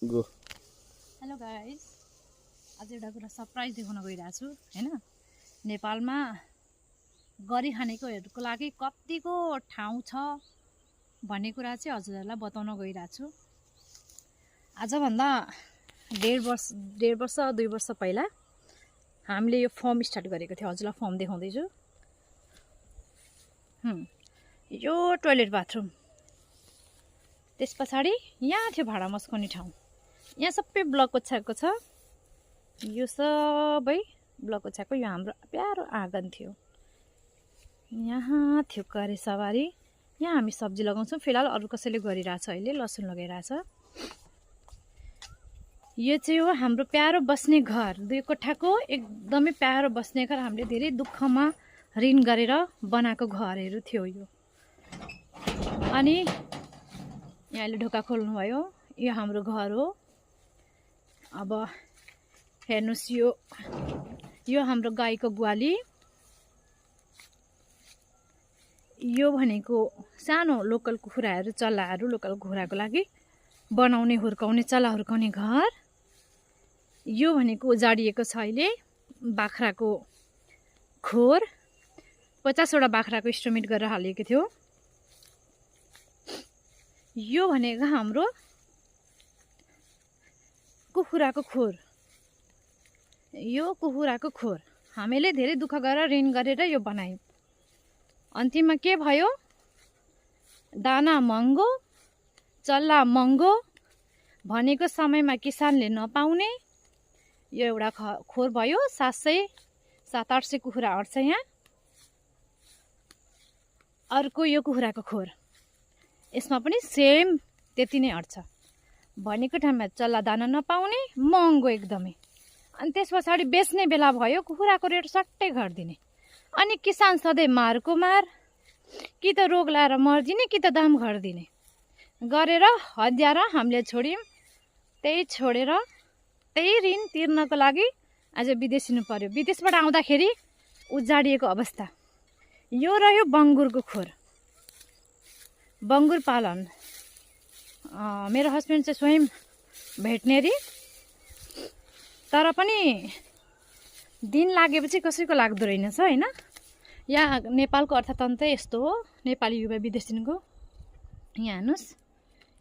Go. Hello guys, आज एउटा कुरा सरप्राइज देखाउन गइरहेको छु हैन। नेपालमा गरी खानेकोहरूको लागि कतिको ठाउँ छ भन्ने कुरा चाहिँ हजुरहरूलाई बताउन गइरहेको छु। आजभन्दा डेढ वर्ष 2 वर्ष पहिला हामीले यो फर्म स्टार्ट गरेको थियो। हजुरलाई फर्म देखाउँदैछु। यो टोयलेट बाथरुम, त्यस पछाडि यहाँ थियो भाडा मस्काउने ठाउँ। यहाँ सबै ब्लक ओछ्याएको छ। यो सबै ब्लक ओछ्याएको यो हाम्रो प्यारो आँगन थियो। यहाँ थियो करे सवारी। यहाँ हामी सब्जी लगाउँछौँ। फिलहाल अरू कसैले गरिरहेछ, अहिले लसुन लगाइरहेछ। यो चाहिँ हो हाम्रो प्यारो बस्ने घर। 2 कोठाको एकदमै प्यारो बस्ने घर। हामीले धेरै दुःखमा ऋण गरेर बनाएको घरहरू थियो यो। अनि यहाँले ढोका खोल्नुभयो, यो हाम्रो घर हो। अब हेर्नुस्, यो हाम्रो गाईको ग्वाली। यो भनेको सानो लोकल कुखुराहरू, चल्लाहरू, लोकल कुखुराको लागि बनाउने हुर्काउने, चल्ला हुर्काउने घर। यो भनेको उजाडिएको छ अहिले, बाख्राको खोर। 50 वटा बाख्राको इस्टिमेट गरेर हालिएको थियो। यो भनेको हाम्रो कुखुराको खोर। यो कुखुराको खोर हामीले धेरै दुःख गरेर ऋण गरेर यो बनायौँ। अन्तिममा के भयो? दाना महँगो, चल्ला महँगो, भनेको समयमा किसानले नपाउने यो एउटा खोर भयो। 700-800 कुखुरा अट्छ यहाँ। अर्को यो कुखुराको खोर, यसमा पनि सेम त्यति नै अट्छ। भनेको ठाउँमा चल्ला दाना नपाउने, महँगो एकदमै। अनि त्यस पछाडि बेच्ने बेला भयो, कुखुराको रेट सट्टै घट्दिने। अनि किसान सधैँ मारको मार, कि त रोग लाएर मर्दिने, कि त दाम घट्दिने गरेर हद्याएर हामीले छोड्यौँ। त्यही छोडेर त्यही ऋण तिर्नको लागि आज विदेशिनु पर्यो। विदेशबाट आउँदाखेरि उजाडिएको अवस्था। यो रह्यो बङ्गुरको खोर, बङ्गुर पालन। मेरो हस्बेन्ड चाहिँ स्वयं भेटनेरी, तर पनि दिन लागेपछि कसैको लाग्दो रहेनछ हैन। यहाँ नेपालको अर्थतन्त्र यस्तो हो। नेपाली युवा विदेशिनको यहाँ हेर्नुहोस्,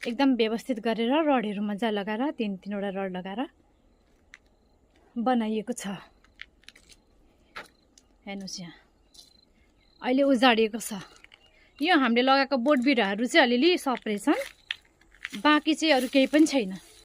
एकदम व्यवस्थित गरेर रडहरू मजा लगाएर 3-3 वटा रड लगाएर बनाइएको छ। हेर्नुहोस्, यहाँ अहिले उजाडिएको छ। यो हामीले लगाएको बोट बिरुवाहरू चाहिँ अलिअलि सप्रेछन्, बाँकी चाहिँ अरू केही पनि छैन।